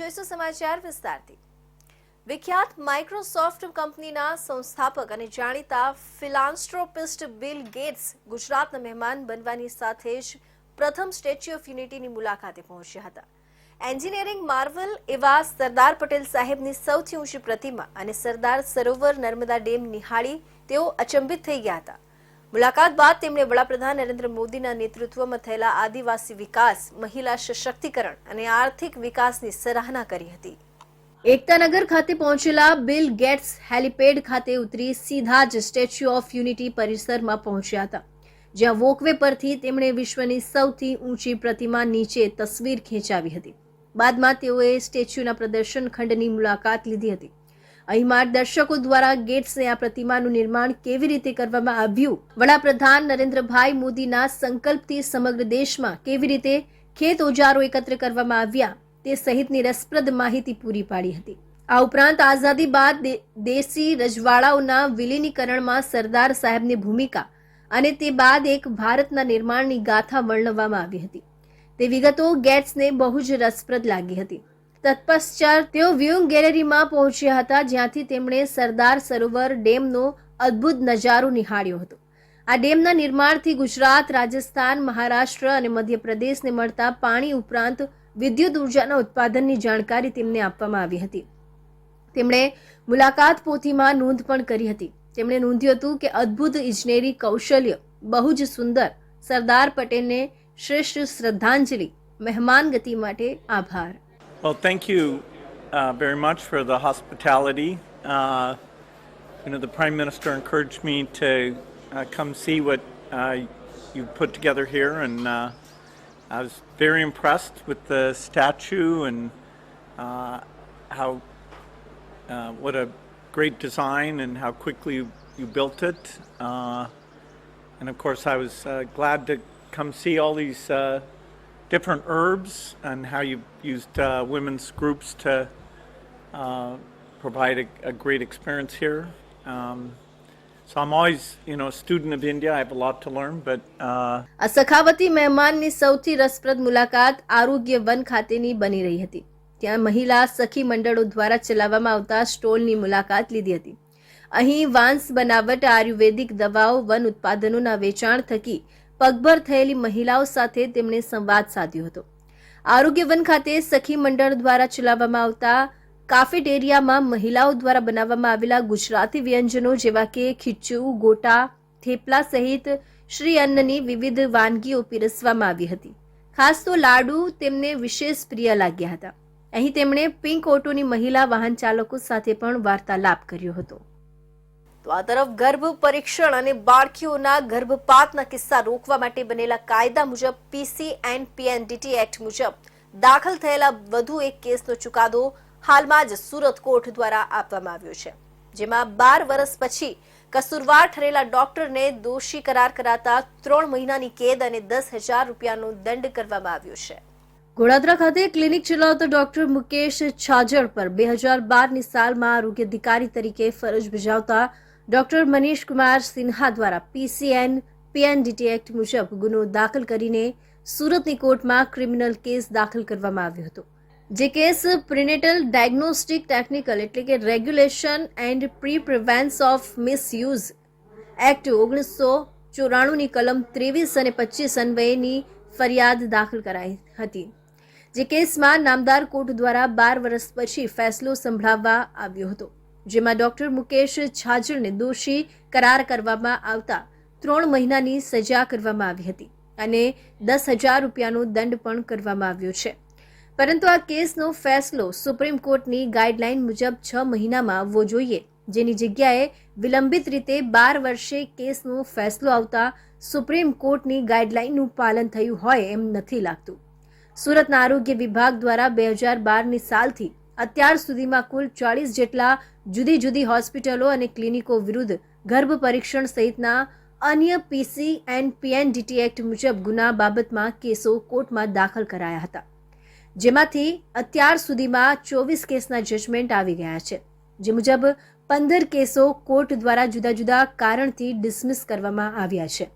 જોઈશું સમાચાર વિસ્તારથી। વિખ્યાત માઇક્રોસોફ્ટ કંપનીના સંસ્થાપક અને જાણીતા ફિલાન્થ્રોપિસ્ટ બિલ ગેટ્સ ગુજરાતના મહેમાન બનવાની સાથે જ પ્રથમ સ્ટેચ્યુ ઓફ યુનિટીની મુલાકાતે પહોંચ્યા હતા। એન્જિનિયરિંગ માર્વલ એવા સરદાર પટેલ સાહેબની સૌથી ઊંચી પ્રતિમા અને સરદાર સરોવર નર્મદા ડેમ નિહાળી તેઓ અચંબિત થઈ ગયા હતા। મુલાકાત બાદ તેમણે વડાપ્રધાન નરેન્દ્ર મોદીના નેતૃત્વમાં થયેલા આદિવાસી વિકાસ, મહિલા સશક્તિકરણ અને આર્થિક વિકાસની સરાહના કરી હતી। એકતાનગર ખાતે પહોંચેલા બિલ ગેટ્સ હેલિપેડ ખાતે ઉતરી સીધા જ સ્ટેચ્યુ ઓફ યુનિટી પરિસરમાં પહોંચ્યા હતા, જ્યાં વોકવે પરથી તેમણે વિશ્વની સૌથી ઊંચી પ્રતિમા નીચે તસવીર ખેંચાવી હતી। બાદમાં તેઓએ સ્ટેચ્યુના પ્રદર્શન ખંડની મુલાકાત લીધી હતી। અહીં માર્ગદર્શકો દ્વારા ગેટ્સને આ પ્રતિમાનું નિર્માણ કેવી રીતે કરવામાં આવ્યું, વડાપ્રધાન નરેન્દ્રભાઈ મોદીના સંકલ્પથી સમગ્ર દેશમાં કેવી રીતે ખેત ઓજારો એકત્ર કરવામાં આવ્યા તે સહિતની રસપ્રદ માહિતી પૂરી પાડી હતી। આ ઉપરાંત આઝાદી બાદ દેશી રજવાડાઓના વિલીનીકરણમાં સરદાર સાહેબની ભૂમિકા અને તે બાદ એક ભારતના નિર્માણની ગાથા વર્ણવવામાં આવી હતી। તે વિગતો ગેટ્સને બહુ જ રસપ્રદ લાગી હતી। તત્પશ્ચાત તેઓ વ્યુઇંગ ગેલેરીમાં પહોંચ્યા હતા, જ્યાંથી તેમણે સરદાર સરોવર ડેમનો અદ્ભુત નજારો નિહાળ્યો હતો। આ ડેમના નિર્માણથી ગુજરાત, રાજસ્થાન, મહારાષ્ટ્ર અને મધ્યપ્રદેશને મળતા પાણી ઉપરાંત વિદ્યુત ઉર્જાના ઉત્પાદનની જાણકારી તેમને આપવામાં આવી હતી। તેમણે મુલાકાત પોથીમાં નોંધ પણ કરી હતી। તેમણે નોંધ્યું હતું કે અદ્ભુત ઇજનેરી કૌશલ્ય, બહુ જ સુંદર, સરદાર પટેલને શ્રેષ્ઠ શ્રદ્ધાંજલિ, મહેમાન ગતિ માટે આભાર। Well, thank you very much for the hospitality. The Prime Minister encouraged me to come see what you put together here, and I was very impressed with the statue and how what a great design and how quickly you built it. And of course, I was glad to come see all these different herbs and how you used women's groups to provide a great experience here. So I'm always, a student of India. I have a lot to learn, but આ સખાવતી મહેમાનની સૌથી રસપ્રદ મુલાકાત આરોગ્ય one ખાતેની બની રહી હતી। ત્યાં મહિલા સખી મંડળો દ્વારા ચલાવવામાં આવતા સ્ટોલની મુલાકાત લીધી હતી। અહીં વાંસ બનાવટ, આયુર્વેદિક દવાઓ, વન ઉત્પાદનોના વેચાણ થકી પગભર થયેલી મહિલાઓ સાથે તેમણે સંવાદ સાધ્યો હતો। આરોગ્ય વન ખાતે સખી મંડળ દ્વારા ચલાવવામાં આવતા કાફેટેરિયામાં મહિલાઓ દ્વારા બનાવવામાં આવેલા ગુજરાતી વ્યંજનો જેવા કે ખીચું, ગોટા, થેપલા સહિત શ્રી અન્નની વિવિધ વાનગીઓ પીરસવામાં આવી હતી। ખાસ તો લાડુ તેમને વિશેષ પ્રિય લાગ્યા હતા। અહીં તેમણે પિંક ઓટોની મહિલા વાહન ચાલકો સાથે પણ વાર્તાલાપ કર્યો હતો। તો આ તરફ ગર્ભ પરીક્ષણ અને બાળકીઓના ગર્ભપાતના કિસ્સા રોકવા માટે બનેલા કાયદા મુજબ PCNPNDT એક્ટ મુજબ દાખલ થયેલા વધુ એક કેસનો ચુકાદો હાલમાં જ સુરત કોર્ટ દ્વારા આપવામાં આવ્યો છે, જેમાં 12 વર્ષ પછી કસૂરવાર ઠરેલા ડોક્ટરને દોષી કરાર કરાતા 3 મહિનાની કેદ અને 10,000 રૂપિયાનો દંડ કરવામાં આવ્યો છે। ઘોડાદરા ખાતે ક્લિનિક ચલાવતા ડોક્ટર મુકેશ છાજડ પર 2012ની સાલમાં આરોગ્ય અધિકારી તરીકે ફરજ બજાવતા ડોક્ટર મનીષ કુમાર સિન્હા દ્વારા PCNPNDT એક્ટ મુજબ ગુનો દાખલ કરીને સુરતની કોર્ટમાં ક્રિમિનલ કેસ દાખલ કરવામાં આવ્યો હતો। જે કેસ પ્રિનેટલ ડાયગ્નોસ્ટિક ટેકનિકલ એટલે કે regulation and pre prevention of misuse act 1994ની કલમ 23 અને 25 અન્વયેની ફરિયાદ દાખલ કરાઈ હતી। જે કેસમાં નામદાર કોર્ટ દ્વારા 12 વર્ષ પછી ફેસલો સંભળાવવા આવ્યો હતો, જેમાં ડોક્ટર મુકેશ છાજડને દોષી કરાર કરવામાં આવતા 3 મહિનાની સજા કરવામાં આવી હતી અને 10,000 રૂપિયાનો દંડ પણ કરવામાં આવ્યો છે। પરંતુ આ કેસનો ફેસલો સુપ્રીમ કોર્ટની ગાઈડલાઈન મુજબ 6 મહિનામાં આવવો જોઈએ, જેની જગ્યાએ વિલંબિત રીતે 12 વર્ષે કેસનો ફેસલો આવતા સુપ્રીમ કોર્ટની ગાઈડલાઈનનું પાલન થયું હોય એમ નથી લાગતું। સુરતના આરોગ્ય વિભાગ દ્વારા 2012ની સાલથી અત્યાર સુધીમાં કુલ 40 જેટલા જુદી જુદી હોસ્પિટલો અને ક્લિનિકો વિરુદ્ધ ગર્ભ પરીક્ષણ સહિતના અન્ય PCNPNDT એક્ટ મુજબ ગુના બાબતમાં કેસો કોર્ટમાં દાખલ કરાયા હતા, જેમાંથી અત્યાર સુધીમાં 24 કેસના જજમેન્ટ આવી ગયા છે, જે મુજબ 15 કેસો કોર્ટ દ્વારા જુદા જુદા કારણથી ડિસમિસ કરવામાં આવ્યા છે,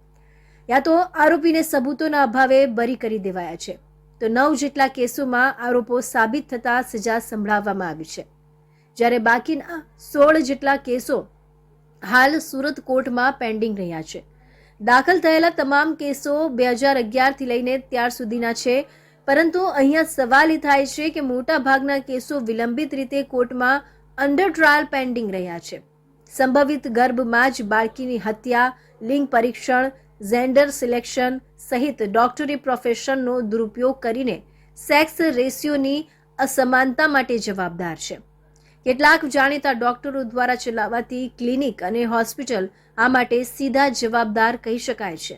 યા તો આરોપીને સબૂતોના અભાવે બરી કરી દેવાયા છે, તો 9 જેટલા કેસોમાં આરોપો સાબિત થતા સજા સંભળાવવામાં આવી છે, જ્યારે બાકીના 16 જેટલા કેસો હાલ સુરત કોર્ટમાં પેન્ડિંગ રહ્યા છે. દાખલ થયેલા તમામ કેસો 2011થી લઈને ત્યાર સુધીના છે, પરંતુ અહીંયા સવાલ એ થાય છે કે મોટા ભાગના કેસો વિલંબિત રીતે કોર્ટમાં અંડર ટ્રાયલ પેન્ડિંગ રહ્યા છે. સંભવિત ગર્ભમાં જ બાળકીની હત્યા, લિંગ પરીક્ષણ, જેન્ડર સિલેક્શન સહિત ડોક્ટરી પ્રોફેશનનો દુરુપયોગ કરીને સેક્સ રેશિયોની અસમાનતા માટે જવાબદાર છે. કેટલાક જાણીતા ડોક્ટરો દ્વારા ચલાવાતી ક્લિનિક અને હોસ્પિટલ આ માટે સીધા જવાબદાર કહી શકાય છે.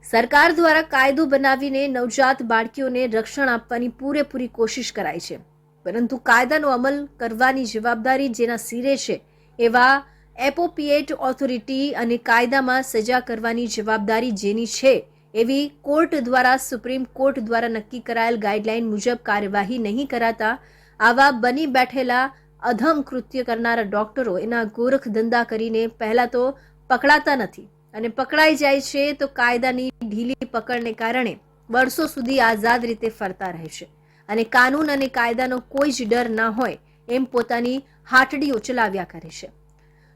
સરકાર દ્વારા કાયદો બનાવીને નવજાત બાળકીઓને રક્ષણ આપવાની પૂરેપૂરી કોશિશ કરાય છે, પરંતુ કાયદાનો અમલ કરવાની જવાબદારી જેના સિરે છે એવા એપોપિએટ ઓથોરિટી અને કાયદામાં સજા કરવાની જવાબદારી જેની છે એવી કોર્ટ દ્વારા સુપ્રીમ કોર્ટ દ્વારા નક્કી કરાયેલ ગાઈડલાઈન મુજબ કાર્યવાહી નહીં કરાતા આવા બની બેઠેલા અધમ કૃત્ય કરનારા ડોક્ટરો એના ગોરખ ધંધા કરીને પહેલા તો પકડાતા નથી અને પકડાઈ જાય છે તો કાયદાની ઢીલી પકડને કારણે વર્ષો સુધી આઝાદ રીતે ફરતા રહે છે અને કાનૂન અને કાયદાનો કોઈ જ ડર ના હોય એમ પોતાની હાટડીઓ ચલાવ્યા કરે છે.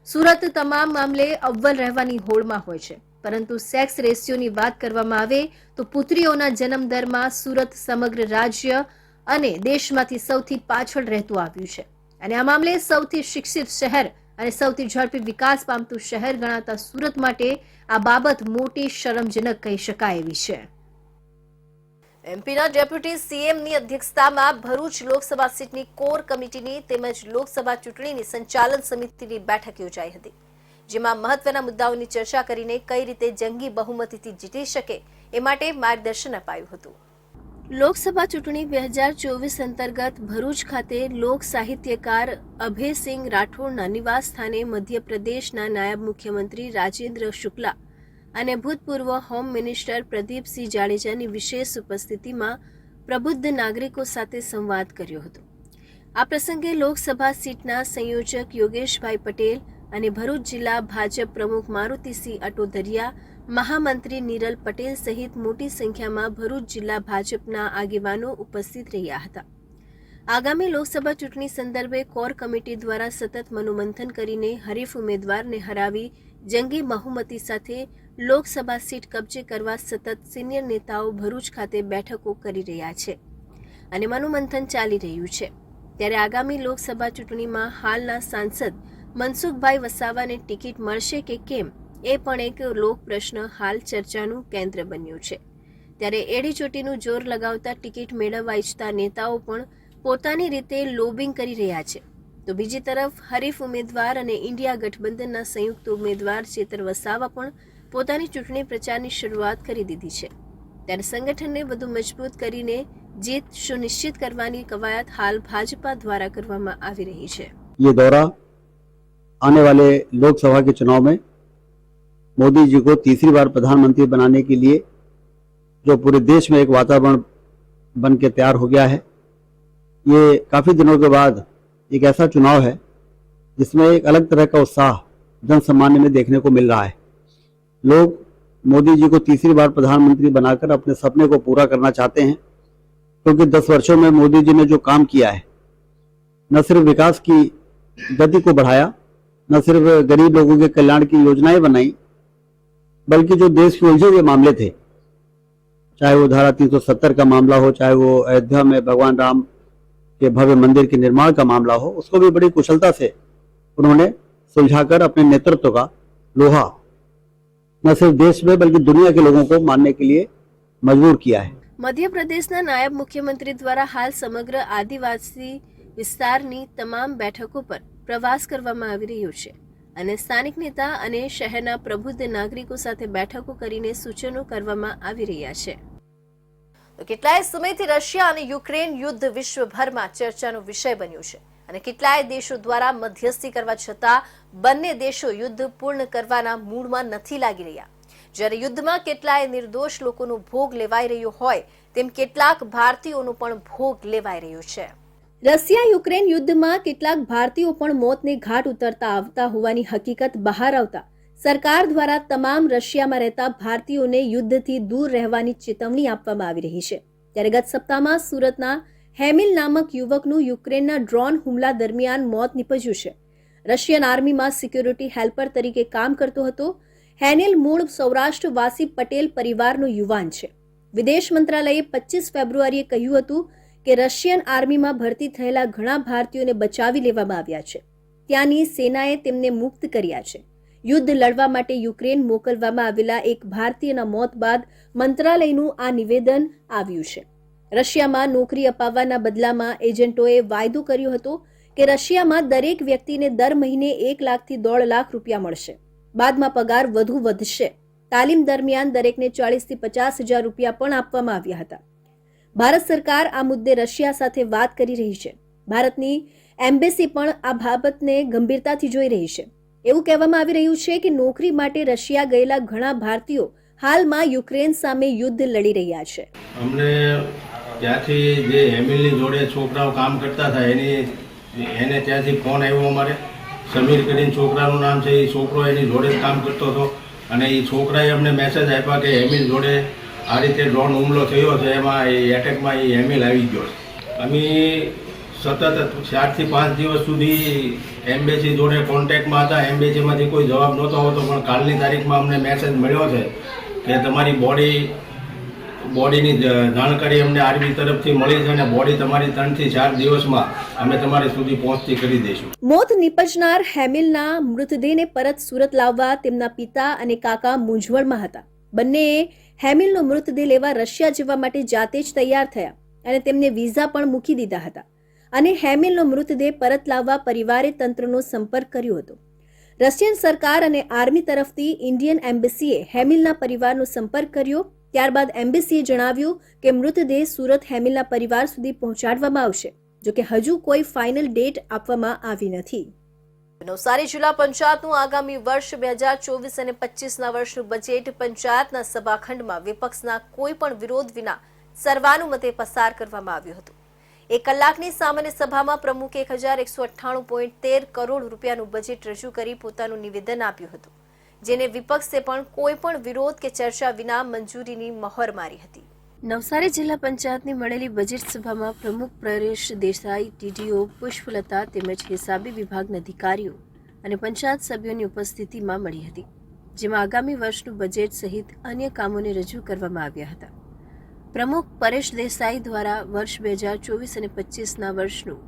સુરત તમામ મામલે અવ્વલ રહેવાની હોડમાં હોય છે, પરંતુ સેક્સ રેશિયોની વાત કરવામાં આવે તો પુત્રીઓના જન્મદરમાં સુરત સમગ્ર રાજ્ય અને દેશમાંથી સૌથી પાછળ રહેતું આવ્યું છે અને આ મામલે સૌથી શિક્ષિત શહેર અને સૌથી ઝડપી વિકાસ પામતું શહેર ગણાતા સુરત માટે આ બાબત મોટી શરમજનક કહી શકાય એવી છે. એમપીના ડેપ્યુટી સીએમની અધ્યક્ષતામાં ભરૂચ લોકસભા સીટની કોર કમિટીની તેમજ લોકસભા ચૂંટણીની સંચાલન સમિતિની બેઠક યોજાઈ હતી, જેમાં મહત્વના મુદ્દાઓની ચર્ચા કરીને કઈ રીતે જંગી બહુમતીથી જીતી શકે એ માટે માર્ગદર્શન અપાયું હતું. લોકસભા ચૂંટણી 2024 અંતર્ગત ભરૂચ ખાતે લોક સાહિત્યકાર અભયસિંહ રાઠોડના નિવાસ સ્થાને મધ્યપ્રદેશના નાયબ મુખ્યમંત્રી રાજેન્દ્ર શુક્લા અને ભૂતપૂર્વ હોમ મિનિસ્ટર પ્રદીપસિંહ જાડેજાની વિશેષ ઉપસ્થિતિમાં પ્રબુદ્ધ નાગરિકો સાથે સંવાદ કર્યો હતો. આ પ્રસંગે લોકસભા સીટના સંયોજક યોગેશભાઈ પટેલ અને ભરૂચ જિલ્લા ભાજપ પ્રમુખ મારુતિસિંહ અટોદરિયા, મહામંત્રી નિરલ પટેલ સહિત મોટી સંખ્યામાં ભરૂચ જિલ્લા ભાજપના આગેવાનો ઉપસ્થિત રહ્યા હતા. આગામી લોકસભા ચૂંટણી સંદર્ભે કોર કમિટી દ્વારા સતત મનોમંથન કરીને હરીફ ઉમેદવારને હરાવી જંગી બહુમતી સાથે લોકસભા સીટ કબજે કરવા સતત સિનિયર નેતાઓ ભરૂચ ખાતે બેઠકો કરી રહ્યા છે અને મનોમંથન ચાલી રહ્યું છે. ત્યારે આગામી લોકસભા ચૂંટણીમાં હાલના સાંસદ મનસુખભાઈ વસાવાને ટિકિટ મળશે કે કેમ એ પણ એક લોક પ્રશ્ન હાલ ચર્ચાનું કેન્દ્ર બન્યું છે. ત્યારે એડીચોટીનું જોર લગાવતા ટિકિટ મેળવવા ઈચ્છતા નેતાઓ પણ પોતાની રીતે લોબિંગ કરી રહ્યા છે, તો બીજી તરફ હરીફ ઉમેદવાર અને ઇન્ડિયા ગઠબંધનના સંયુક્ત ઉમેદવાર ચેતર વસાવા પણ પોતાની ચૂંટણી પ્રચારની શરૂઆત કરી દીધી છે. ત્યારે સંગઠનને વધુ મજબૂત કરીને जीत सुनिश्चित करवानी कवायद हाल भाजपा द्वारा કરવામાં આવી રહી છે. ये दौरा आने वाले लोकसभा के चुनाव में मोदी जी को तीसरी बार प्रधानमंत्री बनाने के लिए जो पूरे देश में एक वातावरण बन के तैयार हो गया है, ये काफी दिनों के बाद एक ऐसा चुनाव है जिसमें एक अलग तरह का उत्साह जन सामान्य में देखने को मिल रहा है. लोग मोदी जी को तीसरी बार प्रधानमंत्री बनाकर अपने सपने को पूरा करना चाहते हैं, क्योंकि 10 वर्षों में मोदी जी ने जो काम किया है, न सिर्फ विकास की गति को बढ़ाया, न सिर्फ गरीब लोगों के कल्याण की योजनाएं बनाई, बल्कि जो देश के उलझे हुए मामले थे, चाहे वो धारा 370 का मामला हो, चाहे वो अयोध्या में भगवान राम के भव्य मंदिर के निर्माण का मामला हो, उसको भी बड़ी कुशलता से उन्होंने सुलझाकर अपने नेतृत्व का लोहा न सिर्फ देश में बल्कि दुनिया के लोगों को मानने के लिए मजबूर किया है. मध्य प्रदेशના નાયબ મુખ્યમંત્રી દ્વારા હાલ સમગ્ર આદિવાસી વિસ્તારની તમામ બેઠકો પર પ્રવાસ કરવામાં આવી રહ્યો છે અને સ્થાનિક નેતા અને શહેરના પ્રબુદ્ધ નાગરિકો સાથે બેઠકો કરીને સૂચનો કરવામાં આવી રહ્યા છે. તો કેટલાય સમયથી રશિયા અને યુક્રેન યુદ્ધ વિશ્વભરમાં ચર્ચાનો વિષય બન્યો છે અને કેટલાય દેશો દ્વારા મધ્યસ્થી કરવા છતાં બંને દેશો યુદ્ધ પૂર્ણ કરવાના મૂડમાં નથી લાગી રહ્યા. જ્યારે યુદ્ધમાં કેટલાય નિર્દોષ લોકોનો ભોગ લેવાઈ રહ્યો હોય તેમ કેટલાક ભારતીયોનો પણ ભોગ લેવાઈ રહ્યો છે. રશિયા યુક્રેન યુદ્ધમાં કેટલાક ભારતીયો પણ મોતને ઘાટ ઉતરતા આવતા હોવાની હકીકત બહાર આવતા સરકાર દ્વારા તમામ રશિયામાં રહેતા ભારતીયોને યુદ્ધથી દૂર રહેવાની ચેતવણી આપવામાં આવી રહી છે ત્યારે ગત સપ્તાહમાં સુરતના હેમિલ નામક યુવકનું યુક્રેનના ડ્રોન હુમલા દરમિયાન મોત નીપજ્યું છે. રશિયન આર્મીમાં સિક્યોરિટી હેલ્પર તરીકે કામ કરતો હતો. હેનિલ મૂળ સૌરાષ્ટ્રવાસી પટેલ પરિવારનો યુવાન છે. વિદેશ મંત્રાલયે 25 ફેબ્રુઆરીએ કહ્યું હતું કે રશિયન આર્મીમાં ભરતી થયેલા ઘણા ભારતીયોને બચાવી લેવામાં આવ્યા છે. ત્યાંની સેનાએ તેમને મુક્ત કર્યા છે. યુદ્ધ લડવા માટે યુક્રેન મોકલવામાં આવેલા એક ભારતીયના મોત બાદ મંત્રાલયનું આ નિવેદન આવ્યું છે. રશિયામાં નોકરી અપાવવાના બદલામાં એજન્ટોએ વાયદો કર્યો હતો કે રશિયામાં દરેક વ્યક્તિને દર મહિને 1 લાખથી 1.5 લાખ રૂપિયા મળશે. બાદમાં પગાર વધુ વધશે. તાલીમ દરમિયાન દરેકને 40,000 થી 50,000 રૂપિયા પણ આપવામાં આવ્યા હતા. ભારત સરકાર આ મુદ્દે રશિયા સાથે વાત કરી રહી છે. ભારતની એમ્બેસી પણ આ બાબતને ગંભીરતાથી જોઈ રહી છે. એવું કહેવામાં આવી રહ્યું છે કે નોકરી માટે રશિયા ગયેલા ઘણા ભારતીયો હાલમાં યુક્રેન સામે યુદ્ધ લડી રહ્યા છે. અમને ત્યાંથી જે હેમિલની જોડે છોકરાઓ કામ કરતા હતા એને ત્યાંથી ફોન આવ્યો અમારે. સમીર કરીને છોકરાનું નામ છે. એ છોકરો એની જોડે જ કામ કરતો હતો અને એ છોકરાએ અમને મેસેજ આપ્યા કે હેમિલ જોડે આ રીતે ડ્રોન હુમલો થયો છે, એમાં એ એટેકમાં એ હેમિલ આવી ગયો. અમે સતત 4 થી 5 દિવસ સુધી એમ્બેસી જોડે કોન્ટેક્ટમાં હતા. એમ્બેસીમાંથી કોઈ જવાબ નહોતો આવતો, પણ કાલની તારીખમાં અમને મેસેજ મળ્યો છે કે તમારી બોડીની જાણકારી અમને આર્મી તરફથી મળી છે અને બોડી તમારી 3 થી 4 દિવસમાં અમે તમારી સુધી પહોંચતી કરી દઈશું. મોત નીપજનાર હેમિલના મૃતદેહને પરત સુરત લાવવા તેમના પિતા અને કાકા મૂંઝવણમાં હતા. બંનેએ હેમિલનો મૃતદેહ લેવા રશિયા જવા માટે જાતે જ તૈયાર થયા અને તેમને વિઝા પણ મૂકી દીધા હતા. અને હેમિલનો મૃતદેહ પરત લાવવા પરિવારે તંત્રનો સંપર્ક કર્યો હતો. રશિયન સરકાર અને આર્મી તરફથી ઇન્ડિયન એમ્બેસીએ હેમિલના પરિવારનો સંપર્ક કર્યો. ત્યારબાદ એમ્બેસીએ જણાવ્યું કે મૃતદેહ સુરત હેમિલના પરિવાર સુધી પહોંચાડવામાં આવશે. જોકે હજુ કોઈ ફાઇનલ ડેટ આપવામાં આવી નથી. નવસારી જિલ્લા પંચાયતનું આગામી વર્ષ 2024 અને 25ના વર્ષનું બજેટ પંચાયતના સભાખંડમાં વિપક્ષના કોઈ પણ વિરોધ વિના સર્વાનુમતે પસાર કરવામાં આવ્યું હતું. 1 કલાકની સામાન્ય સભામાં પ્રમુખે 1198.13 કરોડ રૂપિયાનું બજેટ રજૂ કરી પોતાનું નિવેદન આપ્યું હતું, જેને વિપક્ષે પણ કોઈ પણ વિરોધ કે ચર્ચા વિના મંજૂરીની મહોર મારી હતી. નવસારી જિલ્લા પંચાયતની મળેલી બજેટ સભામાં પ્રમુખ પરેશ દેસાઈ, ટીડીઓ પુષ્પલતા તેમજ હિસાબી વિભાગના અધિકારીઓ અને પંચાયત સભ્યોની ઉપસ્થિતિમાં મળી હતી, જેમાં આગામી વર્ષનું બજેટ સહિત અન્ય કામોને રજૂ કરવામાં આવ્યા હતા. પ્રમુખ પરેશ દેસાઈ દ્વારા વર્ષ 2024 અને 25ના વર્ષનું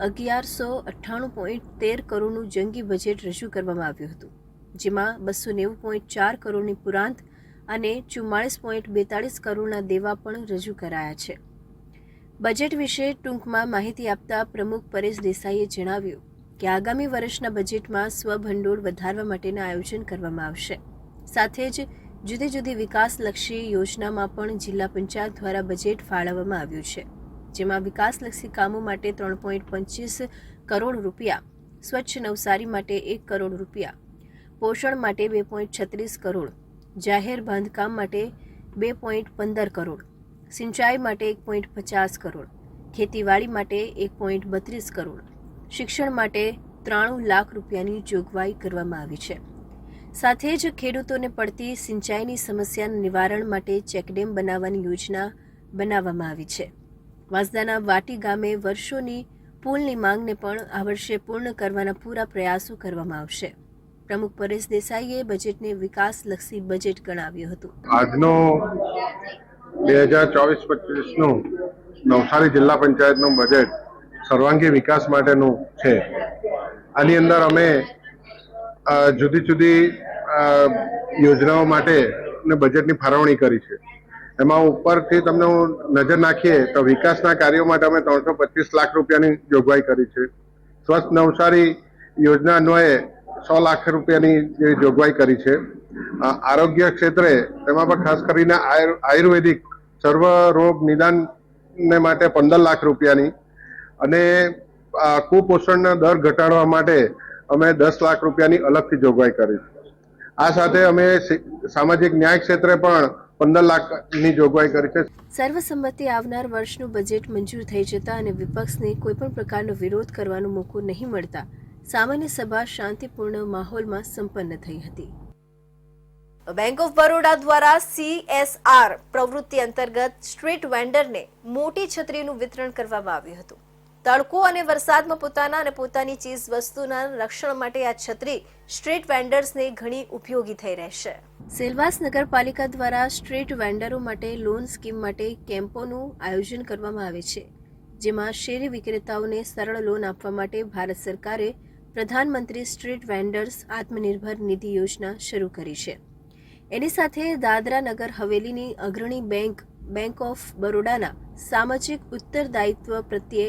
1198.13 કરોડનું જંગી બજેટ રજૂ કરવામાં આવ્યું હતું, જેમાં 290.4 કરોડની પુરાંત અને 44.42 કરોડના દેવા પણ રજૂ કરાયા છે. બજેટ વિશે ટૂંકમાં માહિતી આપતા પ્રમુખ પરેશ દેસાઈએ જણાવ્યું કે આગામી વર્ષના બજેટમાં સ્વભંડોળ વધારવા માટેના આયોજન કરવામાં આવશે. સાથે જ જુદી જુદી વિકાસલક્ષી યોજનામાં પણ જિલ્લા પંચાયત દ્વારા બજેટ ફાળવવામાં આવ્યું છે, જેમાં વિકાસલક્ષી કામો માટે 3.25 કરોડ રૂપિયા, સ્વચ્છ નવસારી માટે 1 કરોડ રૂપિયા, પોષણ માટે 2.36 કરોડ, જાહેર બાંધકામ માટે 2.15 કરોડ, સિંચાઈ માટે 1.50 કરોડ, ખેતીવાડી માટે 1.32 કરોડ, શિક્ષણ માટે 93 લાખ રૂપિયાની જોગવાઈ કરવામાં આવી છે. સાથે જ ખેડૂતોને પડતી સિંચાઈની સમસ્યાના નિવારણ માટે ચેકડેમ બનાવવાની યોજના બનાવવામાં આવી છે. વાંસદાના વાટી ગામે વર્ષોની પુલની માંગને પણ આ વર્ષે પૂર્ણ કરવાના પૂરા પ્રયાસો કરવામાં આવશે. પ્રમુખ પરેશ દેસાઈએ બજેટને વિકાસલક્ષી બજેટ ગણાવ્યું હતું. આજનો 2024-25નું નવસારી જિલ્લા પંચાયતનું બજેટ સર્વાંગી વિકાસ માટેનું છે. આની અંદર અમે જુદી જુદી યોજનાઓ માટે બજેટની ફાળવણી કરી છે. એમાં ઉપરથી તમને નજર નાખીએ તો વિકાસના કાર્યો માટે અમે 325 લાખ રૂપિયાની જોગવાઈ કરી છે. સ્વચ્છ નવસારી યોજના અન્વયે 100 લાખ રૂપિયાની જે જોગવાઈ કરી છે. આરોગ્ય ક્ષેત્રે તેમાં પણ ખાસ કરીને આયુર્વેદિક સર્વ રોગ નિદાનને માટે 15 લાખ રૂપિયાની અને કુપોષણનો દર ઘટાડવા માટે અમે 10 લાખ રૂપિયાની અલગથી જોગવાઈ કરી છે. આ સાથે અમે સામાજિક ન્યાય ક્ષેત્રે પણ 15 લાખની જોગવાઈ કરી છે. સર્વસંમતે આવનાર વર્ષનું બજેટ મંજૂર થઈ જતા અને વિપક્ષને કોઈપણ પ્રકારનો વિરોધ કરવાનો મોકો નહીં મળતા સામાન્ય સભા શાંતિપૂર્ણ માહોલમાં સંપન્ન થઈ હતી. બેંક ઓફ બરોડા દ્વારા CSR પ્રવૃત્તિ અંતર્ગત સ્ટ્રીટ વેન્ડરને મોટી છત્રીનું વિતરણ કરવામાં આવ્યું હતું. તડકો અને વરસાદમાં પોતાના અને પોતાની ચીજ વસ્તુના રક્ષણ માટે આ છત્રી સ્ટ્રીટ વેન્ડર્સને ઘણી ઉપયોગી થઈ રહેશે. સેલવાસ નગરપાલિકા દ્વારા સ્ટ્રીટ વેન્ડરો માટે લોન સ્કીમ માટે કેમ્પોનું આયોજન કરવામાં આવે છે, જેમાં શેરી વિક્રેતાઓને સરળ લોન આપવા માટે ભારત સરકારે પ્રધાનમંત્રી સ્ટ્રીટ વેન્ડર્સ આત્મનિર્ભર નિધિ યોજના શરૂ કરી છે. એની સાથે દાદરા નગર હવેલીની અગ્રણી બેંક ઓફ બરોડાના સામાજિક ઉત્તરદાયિત્વ પ્રત્યે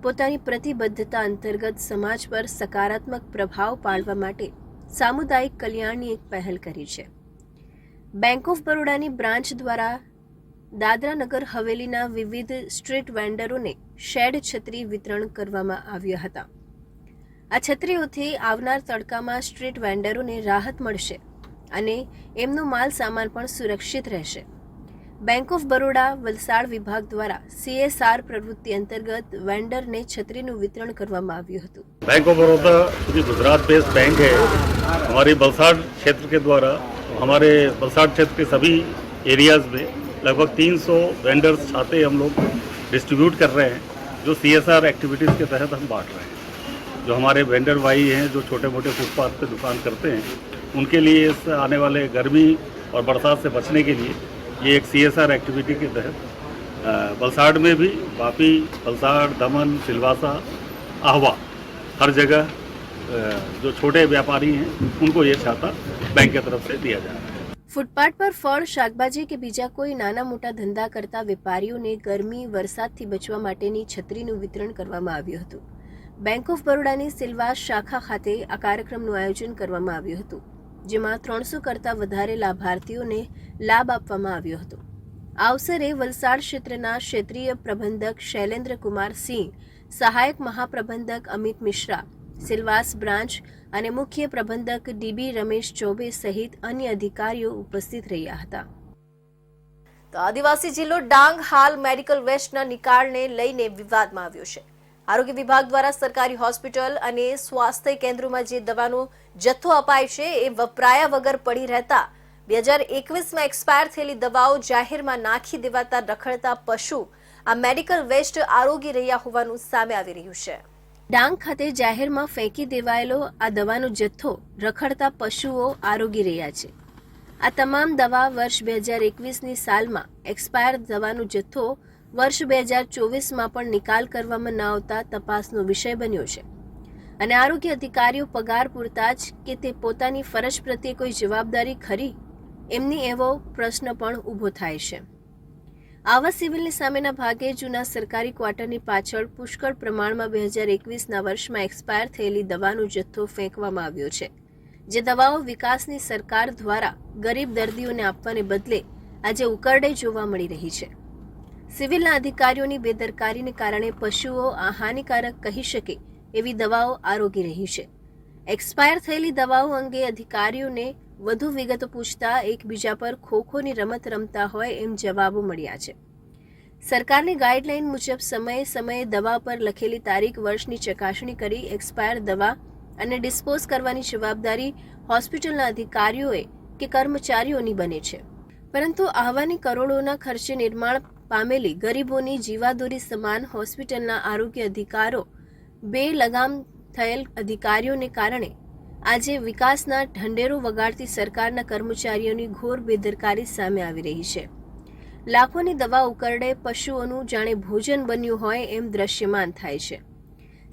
પોતાની પ્રતિબદ્ધતા અંતર્ગત સમાજ પર સકારાત્મક પ્રભાવ પાડવા માટે સામુદાયિક કલ્યાણની એક પહેલ કરી છે. બેંક ઓફ બરોડાની બ્રાન્ચ દ્વારા દાદરા નગર હવેલીના વિવિધ સ્ટ્રીટ વેન્ડરોને શેડ છત્રી વિતરણ કરવામાં આવ્યા હતા. આ છત્રીઓથી આવનાર તડકામાં સ્ટ્રીટ વેન્ડરોને રાહત મળશે અને એમનો માલ સામાન પણ સુરક્ષિત રહેશે. બેંક ઓફ બરોડા વલસાડ વિભાગ દ્વારા CSR પ્રવૃત્તિ અંતર્ગત વેન્ડરને છત્રીનું વિતરણ કરવામાં આવ્યું હતું. बैंक ऑफ बड़ौदा चूँकि गुजरात बेस्ड बैंक है, हमारे वलसाड क्षेत्र के द्वारा हमारे वलसाड क्षेत्र के सभी एरियाज़ में लगभग 300 वेंडर्स छाते हम लोग डिस्ट्रीब्यूट कर रहे हैं, जो CSR एक्टिविटीज़ के तहत हम बांट रहे हैं. जो हमारे वेंडर भाई हैं, जो छोटे मोटे फुटपाथ पे दुकान करते हैं, उनके लिए इस आने वाले गर्मी और बरसात से बचने के लिए ये एक CSR एक्टिविटी के तहत वलसाड में भी, वापी, वलसाड, दमन, सिलवासा, आहवा, हर जगह जो छोटे व्यापारी हैं उनको ये छाता बैंक की तरफ से दिया जा रहा है. ફૂટપાથ પર ફળ, શાકભાજી કે બીજા કોઈ નાના મોટા ધંધા કરતા વેપારીઓને ગરમી વરસાદથી બચવા માટેની છત્રીનું વિતરણ કરવામાં આવ્યું હતું. બેંક ઓફ બરોડાની સિલવાસ શાખા ખાતે આ કાર્યક્રમનું આયોજન કરવામાં આવ્યું હતું, જેમાં 300 કરતાં વધારે લાભાર્થીઓને લાભ આપવામાં આવ્યો હતો. આ અવસરે વલસાડ ક્ષેત્રના ક્ષેત્રીય પ્રબંધક શૈલેન્દ્ર કુમાર સિંહ, સહાયક મહાપ્રબંધક અમિત મિશ્રા, સિલવાસ બ્રાન્ચ અને મુખ્ય પ્રબંધક DB રમેશ ચૌબે સહિત અન્ય અધિકારીઓ ઉપસ્થિત રહ્યા હતા. તો આદિવાસી જિલ્લો ડાંગ હાલ મેડિકલ વેસ્ટના નિકાળને લઈને વિવાદમાં આવ્યો છે. આરોગ્ય વિભાગ દ્વારા સરકારી હોસ્પિટલ અને સ્વાસ્થ્ય કેન્દ્રોમાં જે દવાનો જથ્થો અપાય છે એ વપરાયા વગર પડી રહેતા 2021માં એક્સપાયર થયેલી દવાઓ જાહેરમાં નાખી દેવાતા રખડતા પશુ આ મેડિકલ વેસ્ટ આરોગી રહ્યા હોવાનું સામે આવી રહ્યું છે. ડાંગ ખાતે જાહેરમાં ફેંકી દેવાયેલો આ દવાનો જથ્થો રખડતા પશુઓ આરોગી રહ્યા છે. આ તમામ દવા વર્ષ 2021ની સાલમાં એક્સપાયર દવાનો જથ્થો વર્ષ 2024માં પણ નિકાલ કરવામાં ન આવતા તપાસનો વિષય બન્યો છે અને આરોગ્ય અધિકારીઓ પગાર પૂરતા જ કે તે પોતાની ફરજ પ્રત્યે કોઈ જવાબદારી ખરી એમની એવો પ્રશ્ન પણ ઊભો થાય છે. આવા સિવિલની સામેના ભાગે જૂના સરકારી ક્વાર્ટરની પાછળ પુષ્કળ પ્રમાણમાં 2021ના વર્ષમાં એક્સપાયર થયેલી દવાનો જથ્થો ફેંકવામાં આવ્યો છે, જે દવાઓ વિકાસની સરકાર દ્વારા ગરીબ દર્દીઓને આપવાને બદલે આજે ઉકરડે જોવા મળી રહી છે. સિવિલના અધિકારીઓની બેદરકારીને કારણે પશુઓ આ હાનિકારક કહી શકે એવી દવાઓ આરોગી રહી છે. એક્સપાયર થયેલી દવાઓ અંગે અધિકારીઓને વધુ વિગતો પૂછતા એકબીજા પર ખોખોની રમત રમતા હોય એમ જવાબો મળ્યા છે. સરકારની ગાઈડલાઈન મુજબ સમયે સમયે દવા પર લખેલી તારીખ વર્ષની ચકાસણી કરી એક્સપાયર દવા અને ડિસ્પોઝ કરવાની જવાબદારી હોસ્પિટલના અધિકારીઓએ કે કર્મચારીઓની બને છે. પરંતુ આહવાની કરોડોના ખર્ચે નિર્માણ પામેલી ગરીબોની જીવાદોરી સમાન હોસ્પિટલના આરોગ્ય અધિકારો બે લગામ થયેલ અધિકારીઓને કારણે આજે વિકાસના ઢંઢેરો વગાડતી સરકારના કર્મચારીઓની ઘોર બેદરકારી સામે આવી રહી છે. લાખોની દવા ઉકરડે પશુઓનું જાણે ભોજન બન્યું હોય એમ દ્રશ્યમાન થાય છે.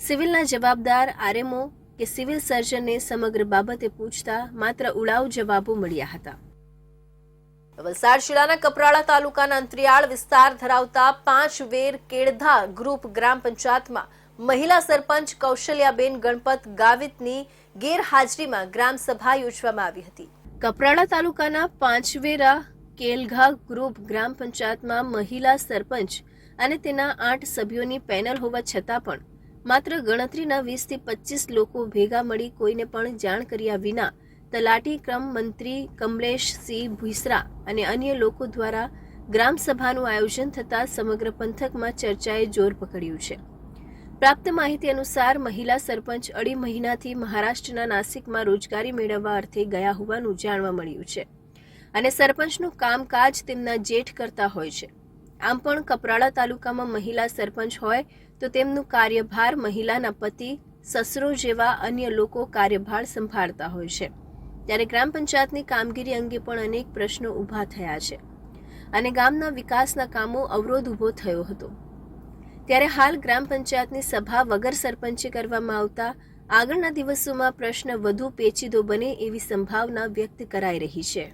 સિવિલના જવાબદાર RMO કે સિવિલ સર્જનને સમગ્ર બાબતે પૂછતા માત્ર ઉડાઉ જવાબો મળ્યા હતા. વલસાડ જિલ્લાના કપરાડા તાલુકાના અંતરિયાળ વિસ્તાર ધરાવતા 5 વેર કેળધા ગ્રુપ ગ્રામ પંચાયતમાં મહિલા સરપંચ કૌશલ્યાબેન ગણપત ગાવિતની ગેરહાજરીમાં ગ્રામ સભા યોજવામાં આવી હતી. કપરાડા તાલુકાના 5 વેરા કેલઘા ગ્રુપ ગ્રામ પંચાયતમાં મહિલા સરપંચ અને તેના 8 સભ્યોની પેનલ હોવા છતાં પણ માત્ર ગણતરીના 20 થી 25 લોકો ભેગા મળી કોઈને પણ જાણ કર્યા વિના તલાટી ક્રમ મંત્રી કમલેશસિંહ ભુઈસરા અને અન્ય લોકો દ્વારા ગ્રામ સભાનું આયોજન થતાં સમગ્ર પંથકમાં ચર્ચાએ જોર પકડ્યું છે. પ્રાપ્ત માહિતી અનુસાર મહિલા સરપંચ 2.5 મહિનાથી મહારાષ્ટ્રના નાસિકમાં રોજગારી મેળવવા અર્થે ગયા હોવાનું જાણવા મળ્યું છે. અને સરપંચનું કામકાજ તેમના જેઠ કરતા હોય છે. આમ પણ કપરાડા તાલુકામાં મહિલા સરપંચ હોય તો તેમનું કાર્યભાર મહિલાના પતિ, સસરો જેવા અન્ય લોકો કાર્યભાર સંભાળતા હોય છે. ત્યારે ગ્રામ પંચાયતની કામગીરી અંગે પણ અનેક પ્રશ્નો ઊભા થયા છે અને ગામના વિકાસના કામો અવરોધ ઊભો થયો હતો. ત્યારે હાલ ગ્રામ પંચાયતની સભા વગર સરપંચે કરવામાં આવતા આગળના દિવસોમાં પ્રશ્ન વધુ પેચીદો બને એવી સંભાવના વ્યક્ત કરાઈ રહી છે.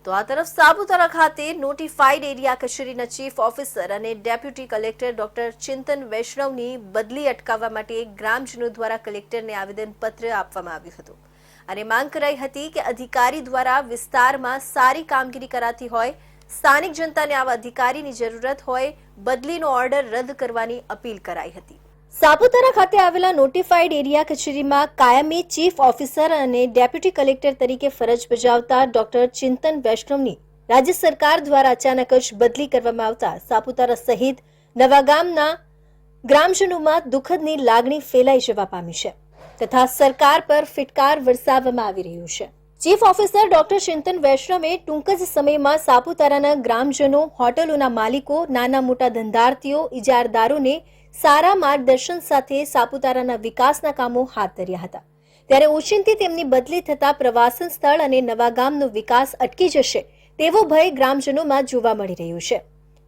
તો આ તરફ સાપુતારા ખાતે નોટિફાઈડ એરિયા કચેરીના ચીફ ઓફિસર અને ડેપ્યુટી કલેક્ટર ડોક્ટર ચિંતન વૈષ્ણવની બદલી અટકાવવા માટે ગ્રામજનો દ્વારા કલેક્ટરને આવેદનપત્ર આપવામાં આવ્યું હતું અને માંગ કરાઈ હતી કે અધિકારી દ્વારા વિસ્તારમાં સારી કામગીરી કરાતી હોય, સ્થાનિક જનતાને આવા અધિકારીની જરૂરત હોય, બદલીનો ઓર્ડર રદ કરવાની અપીલ કરાઈ હતી. સાપુતારા ખાતે આવેલા નોટિફાઈડ એરિયા કચેરીમાં કાયમી ચીફ ઓફિસર અને ડેપ્યુટી કલેક્ટર તરીકે ફરજ બજાવતા ડોક્ટર ચિંતન વૈષ્ણવની રાજ્ય સરકાર દ્વારા અચાનક જ બદલી કરવામાં આવતા સાપુતારા સહિત નવાગામના ગ્રામજનોમાં દુઃખદની લાગણી ફેલાઈ જવા પામી છે તથા સરકાર પર ફિટકાર વરસાવવામાં આવી રહ્યું છે. ચીફ ઓફિસર ડોક્ટર ચિંતન વૈષ્ણવે ટૂંક જ સમયમાં સાપુતારાના ગ્રામજનો, હોટલોના માલિકો, નાના મોટા ધંધાર્થીઓ, ઇજારદારોને સારા માર્ગદર્શન સાથે સાપુતારાના વિકાસના કામો હાથ ધર્યા હતા. ત્યારે ઓચિંતી તેમની બદલી થતા પ્રવાસન સ્થળ અને નવાગામનો વિકાસ અટકી જશે તેવો ભય ગ્રામજનોમાં જોવા મળી રહ્યો છે.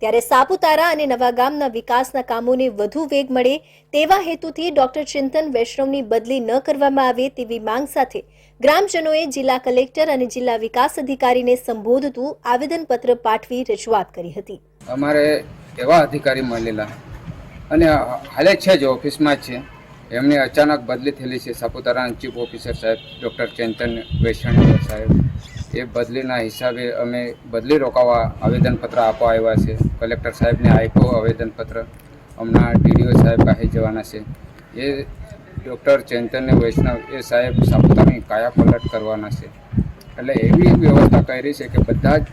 ત્યારે સાપુતારા અને નવાગામના વિકાસના કામોને વધુ વેગ મળે તેવા હેતુથી ડોક્ટર ચિંતન વૈષ્ણવની બદલી ન કરવામાં આવે તેવી માંગ સાથે ગ્રામજનોએ જિલ્લા કલેક્ટર અને જિલ્લા વિકાસ અધિકારીને સંબોધતું આવેદનપત્ર પાઠવી રજૂઆત કરી હતી. અમારે એવા અધિકારી મળેલા અને હાલે છે જ ઓફિસમાં જ છે, એમની અચાનક બદલી થયેલી છે. સાપુતારાના ચીફ ઓફિસર સાહેબ ડૉક્ટર ચિંતન વૈષ્ણવ સાહેબ, એ બદલીના હિસાબે અમે બદલી રોકાવા આવેદનપત્ર આપવા આવ્યા છે. કલેક્ટર સાહેબને આપ્યો આવેદનપત્ર, હમણાં ડીડીઓ સાહેબ પાસે જવાના છે. એ ડૉક્ટર ચિંતન વૈષ્ણવ એ સાહેબ સાપુતારાની કાયાપલટ કરવાના છે. એટલે એવી વ્યવસ્થા કરી છે કે બધા જ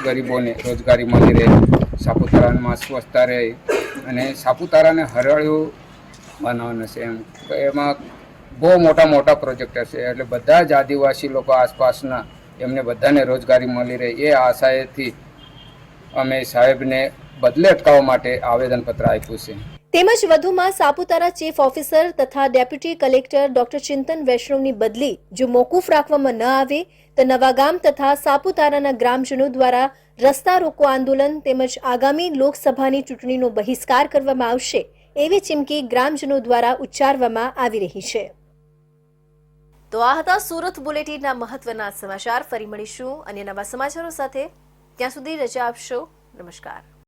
ગરીબોને રોજગારી મળી રહે, સાપુતારામાં સ્વચ્છતા રહે અને સાપુતારાને હરિયાળું બનાવવાનું છે. એમાં બહુ મોટા મોટા પ્રોજેક્ટ છે, એટલે બધા જ આદિવાસી લોકો આસપાસના એમને બધાને રોજગારી મળી રહે એ આશાએથી અમે સાહેબને બદલે અટકાવવા માટે આવેદનપત્ર આપ્યું છે. તેમજ વધુમાં સાપુતારા ચીફ ઓફિસર તથા ડેપ્યુટી કલેક્ટર ડોક્ટર ચિંતન વૈષ્ણવની બદલી જો મોકૂફ રાખવામાં ન આવે તો નવાગામ તથા સાપુતારાના ગ્રામજનો દ્વારા રસ્તા રોકો આંદોલન તેમજ આગામી લોકસભાની ચૂંટણીનો બહિષ્કાર કરવામાં આવશે એવી ચીમકી ગ્રામજનો દ્વારા ઉચ્ચારવામાં આવી રહી છે. તો આ હતા સુરત બુલેટિનના મહત્વના સમાચાર. ફરી મળીશું અન્ય નવા સમાચારો સાથે. ત્યાં સુધી રજા આપશો. નમસ્કાર.